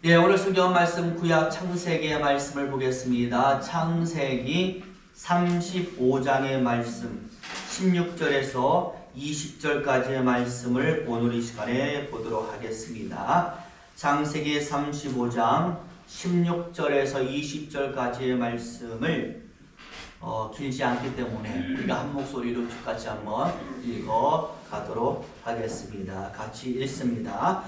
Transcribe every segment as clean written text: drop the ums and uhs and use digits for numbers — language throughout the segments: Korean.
네, 오늘 성경 말씀 구약 창세기의 말씀을 보겠습니다. 창세기 35장의 말씀 16절에서 20절까지의 말씀을 오늘 이 시간에 보도록 하겠습니다. 창세기 35장 16절에서 20절까지의 말씀을 길지 않기 때문에 우리가 한 목소리로 같이 한번 읽어 가도록 하겠습니다. 같이 읽습니다.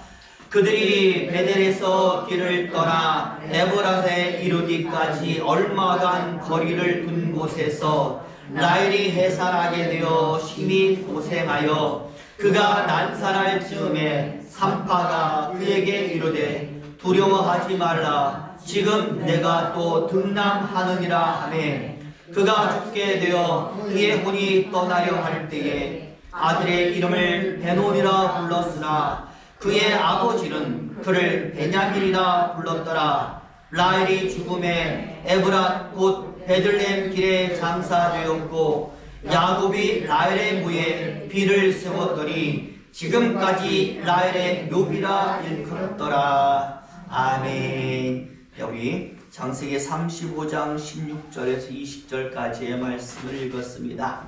그들이 베델에서 길을 떠나 에브라스에 이르기까지 얼마간 거리를 둔 곳에서 라헬이 해산하게 되어 심히 고생하여 그가 난산할 즈음에 산파가 그에게 이르되 두려워하지 말라 지금 내가 또 등남하느니라 하매 그가 죽게 되어 그의 혼이 떠나려 할 때에 아들의 이름을 베논이라 불렀으나 그의 아버지는 그를 베냐민이라 불렀더라. 라헬이 죽음에 에브랏 곧 베들레헴 길에 장사되었고 야곱이 라헬의 무에 비를 세웠더니 지금까지 라헬의 묘비라 일컬었더라. 아멘. 여기 창세기 35장 16절에서 20절까지의 말씀을 읽었습니다.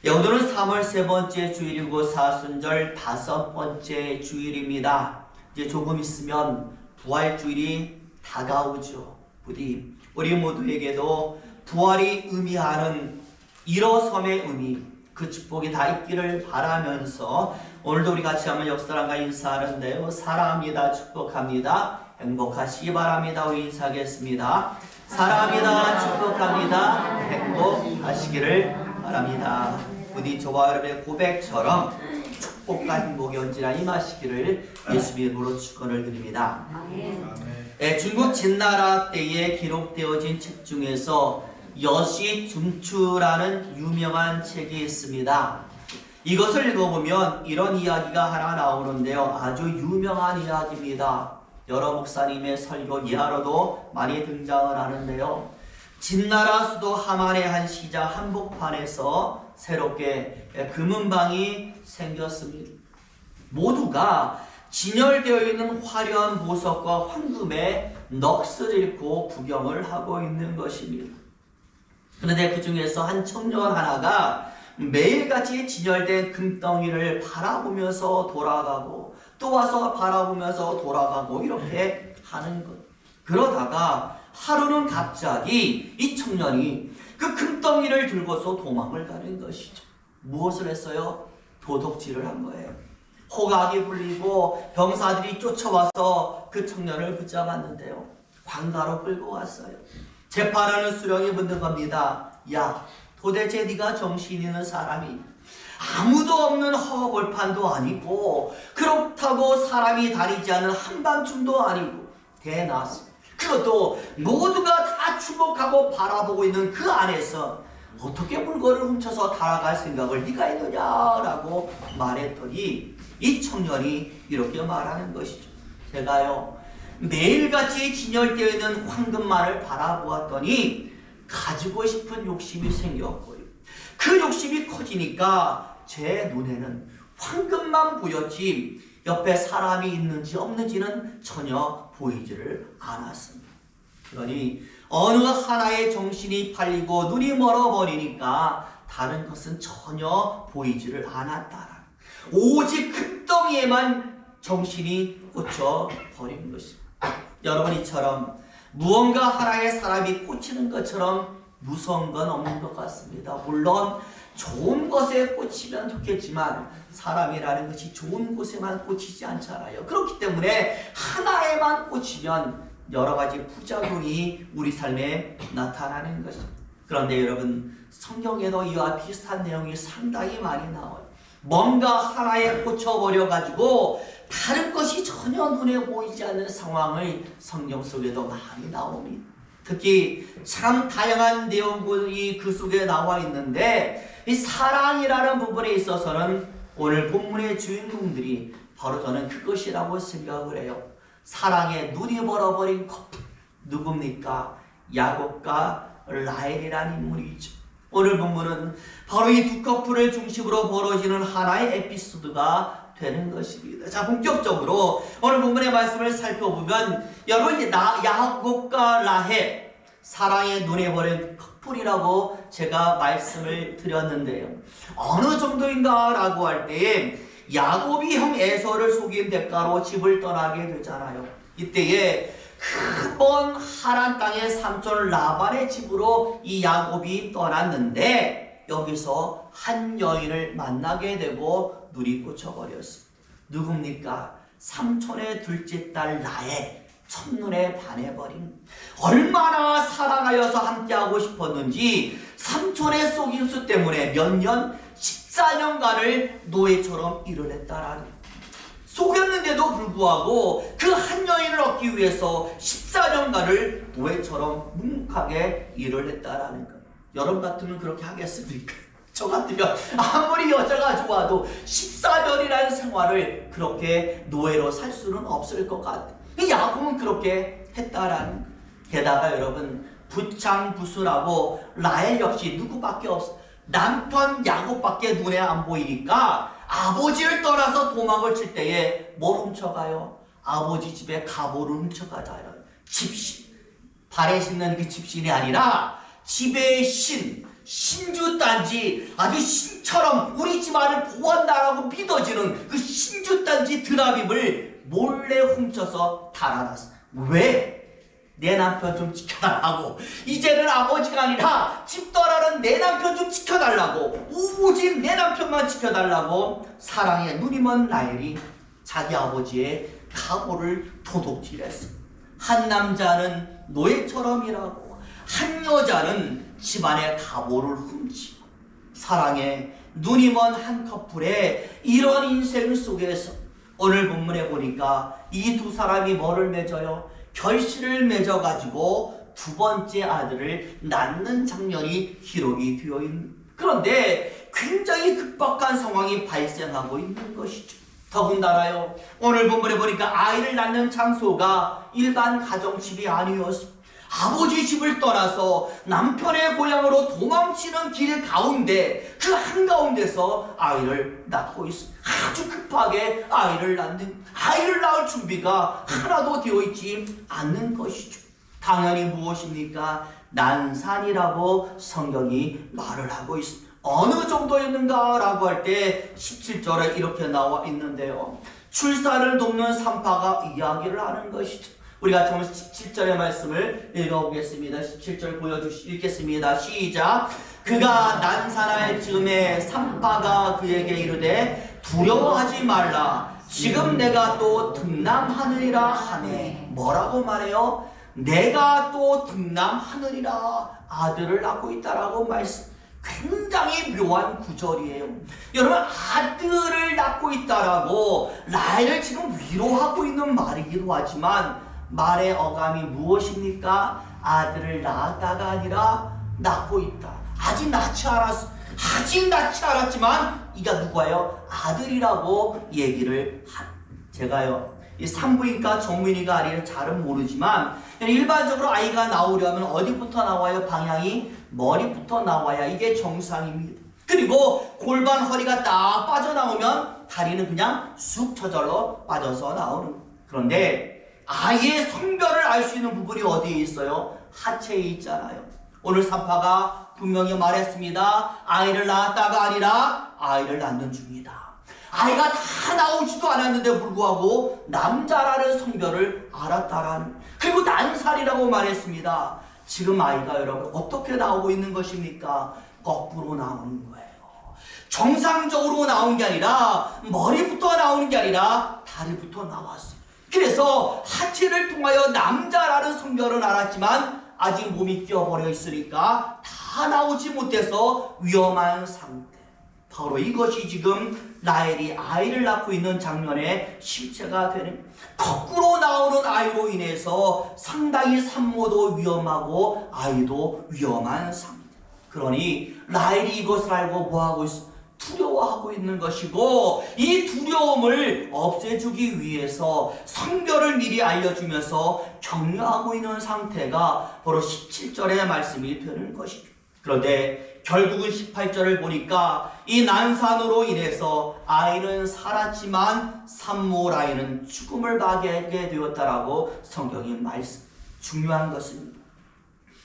오늘은 3월 세 번째 주일이고 사순절 5번째 주일입니다. 이제 조금 있으면 부활주일이 다가오죠. 우리 모두에게도 부활이 의미하는 일어섬의 의미, 그 축복이 다 있기를 바라면서 오늘도 우리 같이 한번 옆사람과 인사하는데요. 사랑합니다. 축복합니다. 행복하시기 바랍니다. 우리 인사하겠습니다. 사랑합니다. 축복합니다. 행복하시기를 바랍니다. 부디 저와 여러분의 고백처럼 축복과 행복이 언제나 임하시기를 예수의 이름으로 축원을 드립니다. 중국 진나라 때에 기록되어진 책 중에서 여시 줌추라는 유명한 책이 있습니다. 이것을 읽어보면 이런 이야기가 하나 나오는데요. 아주 유명한 이야기입니다. 여러 목사님의 설교 예하로도 많이 등장을 하는데요. 진나라 수도 하만의 한 시장 한복판에서 새롭게 금은방이 생겼습니다. 모두가 진열되어 있는 화려한 보석과 황금의 넋을 잃고 구경을 하고 있는 것입니다. 그런데 그 중에서 한 청년 하나가 매일같이 진열된 금덩이를 바라보면서 돌아가고 또 와서 바라보면서 돌아가고 이렇게 하는 것. 그러다가 하루는 갑자기 이 청년이 그 금덩이를 들고서 도망을 가는 것이죠. 무엇을 했어요? 도둑질을 한 거예요. 호각이 불리고 병사들이 쫓아와서 그 청년을 붙잡았는데요. 관가로 끌고 왔어요. 재판하는 수령이 묻는 겁니다. 야, 도대체 네가 정신 있는 사람이 아무도 없는 허벌판도 아니고 그렇다고 사람이 다니지 않는 한밤중도 아니고 대낮 그것도 모두가 다 주목하고 바라보고 있는 그 안에서 어떻게 물건을 훔쳐서 달아갈 생각을 네가 했느냐라고 말했더니 이 청년이 이렇게 말하는 것이죠. 제가요 매일같이 진열되어 있는 황금만을 바라보았더니 가지고 싶은 욕심이 생겼고요. 그 욕심이 커지니까 제 눈에는 황금만 보였지 옆에 사람이 있는지 없는지는 전혀 보이지를 않았습니다. 그러니 어느 하나의 정신이 팔리고 눈이 멀어버리니까 다른 것은 전혀 보이지를 않았다. 오직 금덩이에만 정신이 꽂혀버린 것입니다. 여러분 이처럼 무언가 하나의 사람이 꽂히는 것처럼 무서운 건 없는 것 같습니다. 물론 좋은 것에 꽂히면 좋겠지만 사람이라는 것이 좋은 곳에만 꽂히지 않잖아요. 그렇기 때문에 하나에만 꽂히면 여러 가지 부작용이 우리 삶에 나타나는 것입니다. 그런데 여러분 성경에도 이와 비슷한 내용이 상당히 많이 나와요. 뭔가 하나에 꽂혀버려 가지고 다른 것이 전혀 눈에 보이지 않는 상황을 성경 속에도 많이 나옵니다. 특히 참 다양한 내용들이 그 속에 나와 있는데 이 사랑이라는 부분에 있어서는 오늘 본문의 주인공들이 바로 저는 그것이라고 생각을 해요. 사랑에 눈이 멀어버린 커플 누굽니까? 야곱과 라헬이라는 인물이죠. 오늘 본문은 바로 이 두 커플을 중심으로 벌어지는 하나의 에피소드가 되는 것입니다. 자, 본격적으로 오늘 본문의 말씀을 살펴보면 여러분 야곱과 라헬 사랑의 눈에 보는 커플이라고 제가 말씀을 드렸는데요. 어느 정도인가 라고 할 때에 야곱이 형 에서를 속인 대가로 집을 떠나게 되잖아요. 이때에 큰 하란 땅의 삼촌 라반의 집으로 이 야곱이 떠났는데 여기서 한 여인을 만나게 되고 눈이 꽂혀버렸습니다. 누굽니까? 삼촌의 둘째 딸 라헬. 첫눈에 반해버린, 얼마나 사랑하여서 함께하고 싶었는지 삼촌의 속임수 때문에 몇 년 14년간을 노예처럼 일을 했다라는, 속였는데도 불구하고 그 한 여인을 얻기 위해서 14년간을 노예처럼 묵묵하게 일을 했다라는 것. 여러분 같으면 그렇게 하겠습니까? 저 같으면 아무리 여자가 좋아도 14년이라는 생활을 그렇게 노예로 살 수는 없을 것 같아요. 야곱은 그렇게 했다라는. 게다가 여러분 부창부수라고 라헬 역시 누구밖에 없어. 남편 야곱밖에 눈에 안 보이니까 아버지를 떠나서 도망을 칠 때에 뭘 훔쳐가요? 아버지 집에 가보를 훔쳐가잖아요. 집신, 발에 신는 그 집신이 아니라 집의 신주단지, 아주 신처럼 우리 집안을 보호한다라고 믿어지는 그 신주단지 드라빔을 몰래 훔쳐서 달아놨어. 왜? 내 남편 좀 지켜달라고. 이제는 아버지가 아니라 집 떠나는 내 남편 좀 지켜달라고. 오직 내 남편만 지켜달라고 사랑의 눈이 먼 라헬이 자기 아버지의 가보를 도둑질했어. 한 남자는 노예처럼 일하고 한 여자는 집안의 가보를 훔치고, 사랑의 눈이 먼 한 커플의 이런 인생 속에서 오늘 본문에 보니까 이 두 사람이 뭐를 맺어요? 결실을 맺어가지고 두 번째 아들을 낳는 장면이 기록이 되어 있는. 그런데 굉장히 급박한 상황이 발생하고 있는 것이죠. 더군다나요, 오늘 본문에 보니까 아이를 낳는 장소가 일반 가정집이 아니었습니다. 아버지 집을 떠나서 남편의 고향으로 도망치는 길 가운데, 그 한가운데서 아이를 낳고 있습니다. 아주 급하게 아이를 낳을 준비가 하나도 되어 있지 않는 것이죠. 당연히 무엇입니까? 난산이라고 성경이 말을 하고 있습니다. 어느 정도였는가 라고 할 때 17절에 이렇게 나와 있는데요. 출산을 돕는 산파가 이야기를 하는 것이죠. 우리가 처음 17절의 말씀을 읽어보겠습니다. 17절 읽겠습니다. 시작. 그가 난산할 즈음에 산파가 그에게 이르되 두려워하지 말라. 지금 내가 또 등남하느니라 하네. 뭐라고 말해요? 내가 또 등남하느니라. 아들을 낳고 있다라고 말씀. 굉장히 묘한 구절이에요. 여러분, 아들을 낳고 있다라고 라헬을 지금 위로하고 있는 말이기도 하지만 말의 어감이 무엇입니까? 아들을 낳았다가 아니라 낳고 있다. 아직 낳지 않았지만 이가 누구예요? 아들이라고 얘기를 제가요, 이 산부인과 정민이가 아니라 잘은 모르지만 일반적으로 아이가 나오려면 어디부터 나와요? 방향이 머리부터 나와야 이게 정상입니다. 그리고 골반 허리가 딱 빠져나오면 다리는 그냥 쑥 저절로 빠져서 나오는. 그런데 아이의 성별을 알 수 있는 부분이 어디에 있어요? 하체에 있잖아요. 오늘 산파가 분명히 말했습니다. 아이를 낳았다가 아니라 아이를 낳는 중이다. 아이가 다 나오지도 않았는데 불구하고 남자라는 성별을 알았다라는. 그리고 난살이라고 말했습니다. 지금 아이가 여러분 어떻게 나오고 있는 것입니까? 거꾸로 나오는 거예요. 정상적으로 나온 게 아니라 머리부터 나오는 게 아니라 다리부터 나왔어요. 그래서 하체를 통하여 남자라는 성별은 알았지만 아직 몸이 끼어버려 있으니까 다 나오지 못해서 위험한 상태. 바로 이것이 지금 라헬이 아이를 낳고 있는 장면의 실체가 되는, 거꾸로 나오는 아이로 인해서 상당히 산모도 위험하고 아이도 위험한 상태. 그러니 라헬이 이것을 알고 뭐하고 있어? 두려워하고 있는 것이고, 이 두려움을 없애주기 위해서 성별을 미리 알려주면서 격려하고 있는 상태가 바로 17절의 말씀이 되는 것이죠. 그런데 결국은 18절을 보니까 이 난산으로 인해서 아이는 살았지만 산모 아이는 죽음을 맞게 되었다라고 성경이 말씀. 중요한 것은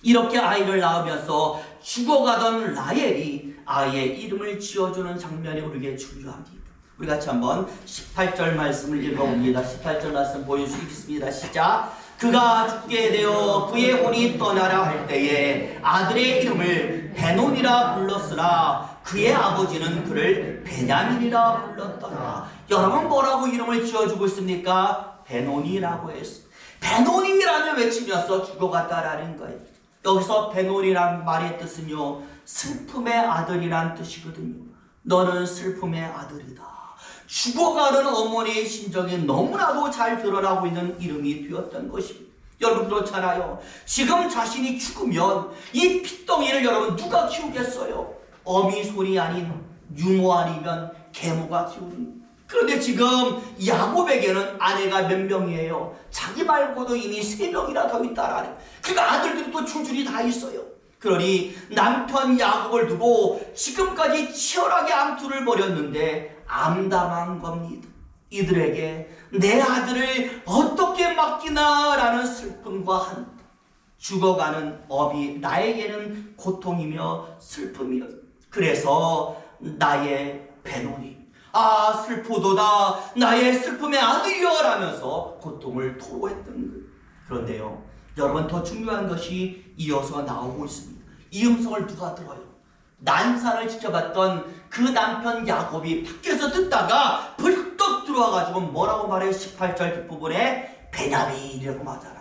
이렇게 아이를 낳으면서 죽어가던 라헬이 아이의 이름을 지어주는 장면이 우리에게 중요합니다. 우리 같이 한번 18절 말씀을 읽어봅니다. 18절 말씀 보여주시겠습니다. 시작. 그가 죽게 되어 그의 혼이 떠나라 할 때에 아들의 이름을 베논이라 불렀으나 그의 아버지는 그를 베냐민이라 불렀더라. 여러분 뭐라고 이름을 지어주고 있습니까? 베논이라고 했습니다. 베논이라는 외치면서 죽어갔다라는 거예요. 여기서 베논이란 말의 뜻은요, 슬픔의 아들이란 뜻이거든요. 너는 슬픔의 아들이다. 죽어가는 어머니의 심정이 너무나도 잘 드러나고 있는 이름이 되었던 것입니다. 여러분 그렇잖아요. 지금 자신이 죽으면 이 핏덩이를 여러분 누가 키우겠어요? 어미 손이 아닌 유모 아니면 계모가 키우는. 그런데 지금 야곱에게는 아내가 몇 명이에요? 자기 말고도 이미 3명이나 더 있다라는. 그러니까 아들들이 또 줄줄이 다 있어요. 그러니 남편 야곱을 두고 지금까지 치열하게 암투를 벌였는데 암담한 겁니다. 이들에게 내 아들을 어떻게 맡기나라는 슬픔과 한 죽어가는 어미 나에게는 고통이며 슬픔이었. 그래서 나의 베논이 슬프도다 나의 슬픔의 아들이여 라면서 고통을 토로했던 거예요. 그런데요 여러분 더 중요한 것이 이어서 나오고 있습니다. 이 음성을 누가 들어요? 난산을 지켜봤던 그 남편 야곱이 밖에서 듣다가 벌떡 들어와가지고 뭐라고 말해요? 18절 뒷부분에 베냐민이라고 말하잖아요.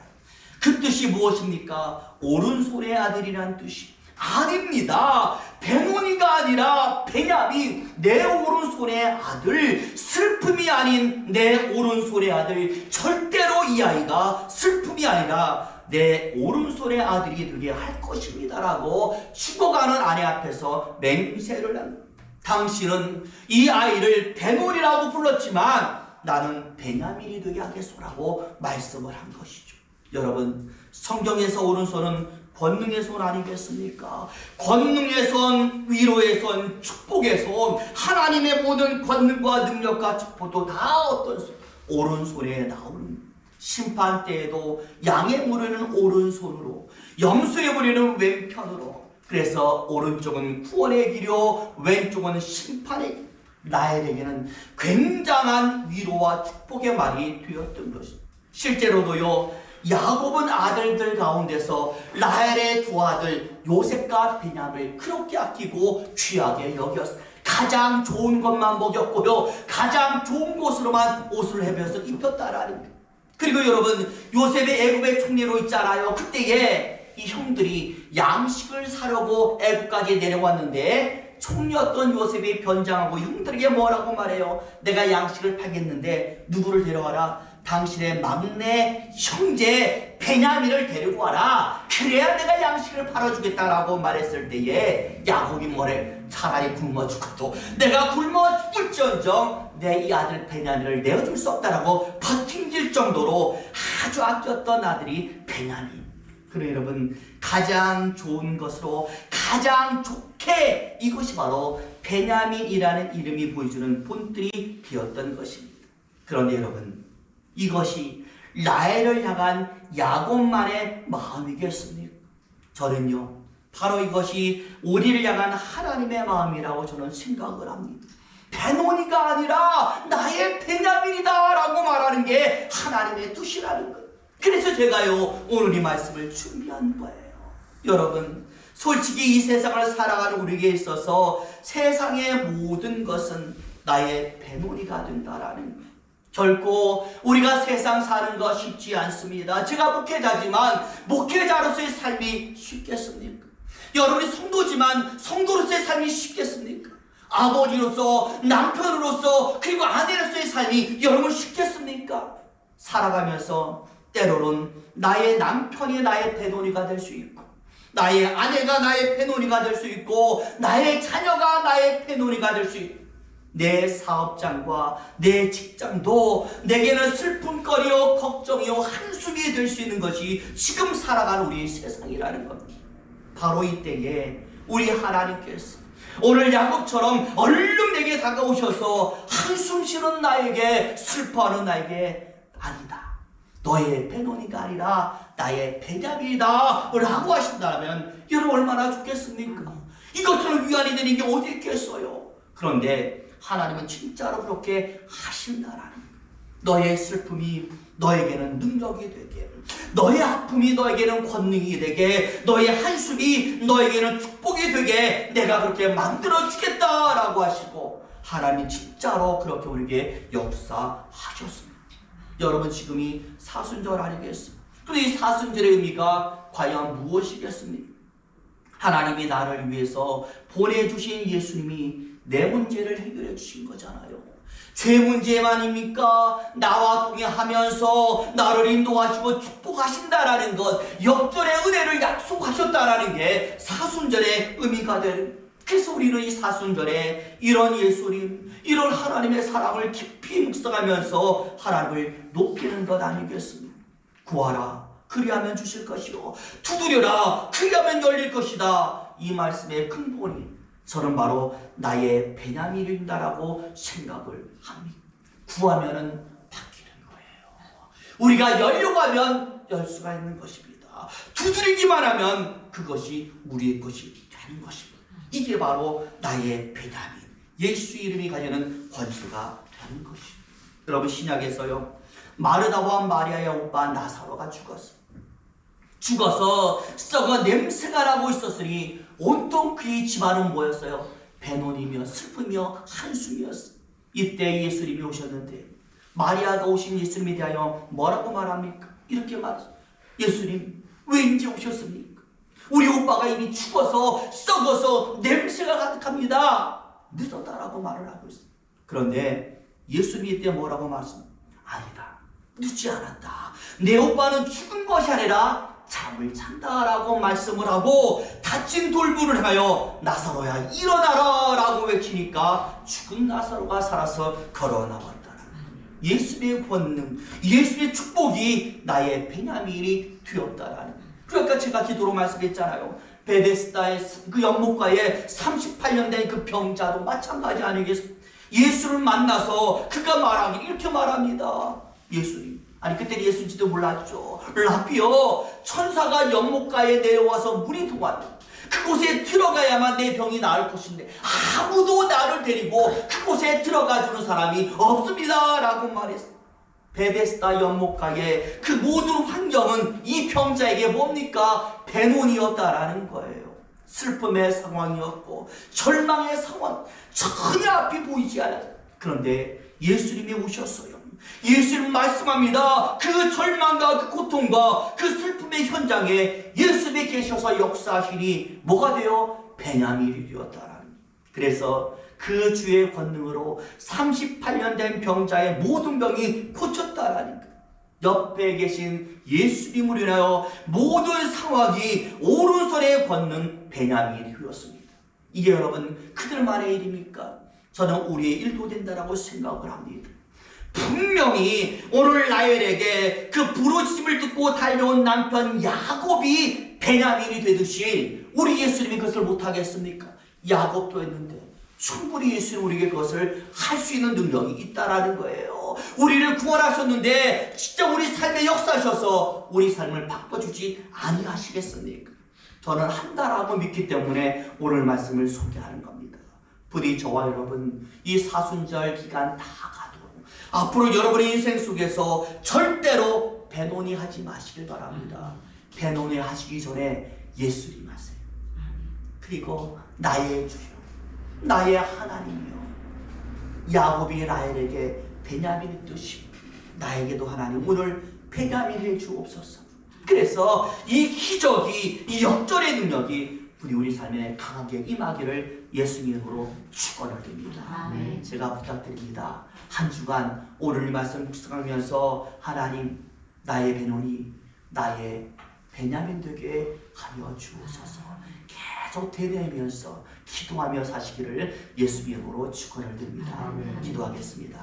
그 뜻이 무엇입니까? 오른손의 아들이란 뜻이 아닙니다. 베논이가 아니라 베냐민, 내 오른손의 아들. 슬픔이 아닌 내 오른손의 아들. 절대로 이 아이가 슬픔이 아니라 내 오른손의 아들이 되게 할 것입니다 라고 죽어가는 아내 앞에서 맹세를 합니다. 당신은 이 아이를 베논이라고 불렀지만 나는 베냐민이 되게 하겠소라고 말씀을 한 것이죠. 여러분 성경에서 오른손은 권능의 손 아니겠습니까? 권능의 손, 위로의 손, 축복의 손, 하나님의 모든 권능과 능력과 축복도 다 어떤 손? 오른손에 나오는. 심판 때에도 양의 무리는 오른손으로, 염소의 무리는 왼편으로. 그래서 오른쪽은 구원의 길이요 왼쪽은 심판의 길. 라헬에게는 굉장한 위로와 축복의 말이 되었던 것입니다. 실제로도요 야곱은 아들들 가운데서 라헬의 두 아들 요셉과 베냐민을 그렇게 아끼고 귀하게 여겼어요. 가장 좋은 것만 먹였고요 가장 좋은 곳으로만 옷을 해면서 입혔다라는 거예요. 그리고 여러분 요셉의 애굽의 총리로 있잖아요. 그때에 이 형들이 양식을 사려고 애굽까지 내려왔는데 총리였던 요셉이 변장하고 형들에게 뭐라고 말해요? 내가 양식을 팔겠는데 누구를 데려와라? 당신의 막내 형제 베냐민을 데리고 와라. 그래야 내가 양식을 팔아주겠다라고 말했을 때에 야곱이 뭐래? 차라리 굶어 죽어도 내가 굶어 죽을지언정 내 이 아들 베냐민을 내어줄 수 없다라고 버팅길 정도로 아주 아꼈던 아들이 베냐민. 그래 여러분 가장 좋은 것으로 가장 좋게 이것이 바로 베냐민이라는 이름이 보여주는 본뜰이 되었던 것입니다. 그런데 여러분 이것이 라헬을 향한 야곱만의 마음이겠습니까? 저는요 바로 이것이 우리를 향한 하나님의 마음이라고 저는 생각을 합니다. 베논이가 아니라 나의 베냐민이다 라고 말하는 게 하나님의 뜻이라는 거예요. 그래서 제가요 오늘 이 말씀을 준비한 거예요. 여러분 솔직히 이 세상을 살아가는 우리에게 있어서 세상의 모든 것은 나의 베논이가 된다라는 거예요. 결코 우리가 세상 사는 거 쉽지 않습니다. 제가 목회자지만 목회자로서의 삶이 쉽겠습니까? 여러분이 성도지만 성도로서의 삶이 쉽겠습니까? 아버지로서 남편으로서 그리고 아내로서의 삶이 여러분 쉽겠습니까? 살아가면서 때로는 나의 남편이 나의 베논이가 될 수 있고 나의 아내가 나의 베논이가 될 수 있고 나의 자녀가 나의 베논이가 될 수 있고 내 사업장과 내 직장도 내게는 슬픔거리요 걱정이요 한숨이 될 수 있는 것이 지금 살아가는 우리의 세상이라는 겁니다. 바로 이때에 우리 하나님께서 오늘 야곱처럼 얼른 내게 다가오셔서 한숨 쉬는 나에게, 슬퍼하는 나에게 아니다, 너의 베노니가 아니라 나의 베냐민이다 라고 하신다면 여러분 얼마나 좋겠습니까? 이것처럼 위안이 되는 게 어디 있겠어요? 그런데 하나님은 진짜로 그렇게 하신다라는 거예요. 너의 슬픔이 너에게는 능력이 되게, 너의 아픔이 너에게는 권능이 되게, 너의 한숨이 너에게는 축복이 되게 내가 그렇게 만들어 주겠다라고 하시고, 하나님이 진짜로 그렇게 우리에게 역사하셨습니다. 여러분 지금이 사순절 아니겠습니까? 그런데 이 사순절의 의미가 과연 무엇이겠습니까? 하나님이 나를 위해서 보내주신 예수님이 내 문제를 해결해 주신 거잖아요. 죄 문제만입니까? 나와 동행하면서 나를 인도하시고 축복하신다라는 것, 역전의 은혜를 약속하셨다라는 게 사순절의 의미가 되는. 그래서 우리는 이 사순절에 이런 예수님, 이런 하나님의 사랑을 깊이 묵상하면서 하나님을 높이는 것 아니겠습니까? 구하라, 그리하면 주실 것이요, 두드려라, 그리하면 열릴 것이다. 이 말씀의 근본이 저는 바로 나의 베냐민이다라고 생각을 합니다. 구하면은 바뀌는 거예요. 우리가 열려고 하면 열 수가 있는 것입니다. 두드리기만 하면 그것이 우리의 것이 되는 것입니다. 이게 바로 나의 베냐민, 예수 이름이 가지는 권세가 되는 것입니다. 여러분 신약에서요, 마르다와 마리아의 오빠 나사로가 죽어서 썩어 냄새가 나고 있었으니 온통 그의 집안은 뭐였어요? 배논이며 슬픔이며 한숨이었어요. 이때 예수님이 오셨는데 마리아가 오신 예수님에 대하여 뭐라고 말합니까? 이렇게 말했어요. 예수님, 왜 이제 오셨습니까? 우리 오빠가 이미 죽어서 썩어서 냄새가 가득합니다. 늦었다라고 말을 하고 있어요. 그런데 예수님이 이때 뭐라고 말씀합니까? 아니다, 늦지 않았다. 내 오빠는 죽은 것이 아니라 잠을 잔다라고 말씀을 하고 다친 돌문을 향하여 나사로야 일어나라 라고 외치니까 죽은 나사로가 살아서 걸어 나왔다. 예수의 권능, 예수의 축복이 나의 베냐민이 되었다라는. 그러니까 제가 기도로 말씀했잖아요. 베데스다의 그 연못가에 38년 된 그 병자도 마찬가지 아니겠습니까? 예수를 만나서 그가 말하기 이렇게 말합니다. 예수님, 아니 그때 예수인지도 몰랐죠. 라피어, 천사가 연못가에 내려와서 물이 동하니 그곳에 들어가야만 내 병이 나을 것인데 아무도 나를 데리고 그곳에 들어가주는 사람이 없습니다 라고 말했어요. 베데스다 연못가의 그 모든 환경은 이 병자에게 뭡니까? 배논이었다라는 거예요. 슬픔의 상황이었고 절망의 상황, 전혀 앞이 보이지 않았어요. 그런데 예수님이 오셨어요. 예수님 말씀합니다. 그 절망과 그 고통과 그 슬픔의 현장에 예수님이 계셔서 역사하시니 뭐가 되어? 베냐민이 되었다라는. 그래서 그 주의 권능으로 38년 된 병자의 모든 병이 고쳤다라는 거예요. 옆에 계신 예수님을 인하여 모든 상황이 오른손의 권능 베냐민이 되었습니다. 이게 여러분 그들만의 일입니까? 저는 우리의 일도 된다라고 생각을 합니다. 분명히 오늘 라헬에게 그 부르짖음을 듣고 달려온 남편 야곱이 베냐민이 되듯이 우리 예수님이 그것을 못하겠습니까? 야곱도 했는데 충분히 예수님 우리에게 그것을 할 수 있는 능력이 있다라는 거예요. 우리를 구원하셨는데 진짜 우리 삶에 역사하셔서 우리 삶을 바꿔주지 아니하시겠습니까? 저는 한다라고 믿기 때문에 오늘 말씀을 소개하는 겁니다. 부디 저와 여러분 이 사순절 기간 다 가도록 앞으로 여러분의 인생 속에서 절대로 배논이 하지 마시길 바랍니다. 배논이 하시기 전에 예수님 하세요. 그리고 나의 주여, 나의 하나님이여, 야곱이 라헬에게 베냐민의 뜻이 나에게도 하나님 오늘 베냐민을 주옵소서. 그래서 이 기적이, 이 역전의 능력이 우리 삶에 강하게 임하기를 예수님 이름으로 축원을 드립니다. 제가 부탁드립니다. 한 주간 오늘 말씀 묵상하면서 하나님 나의 베논이 나의 베냐민 되게 하여 주옵소서. 계속 되뇌면서 기도하며 사시기를 예수 이름으로 축원을 드립니다. 기도하겠습니다.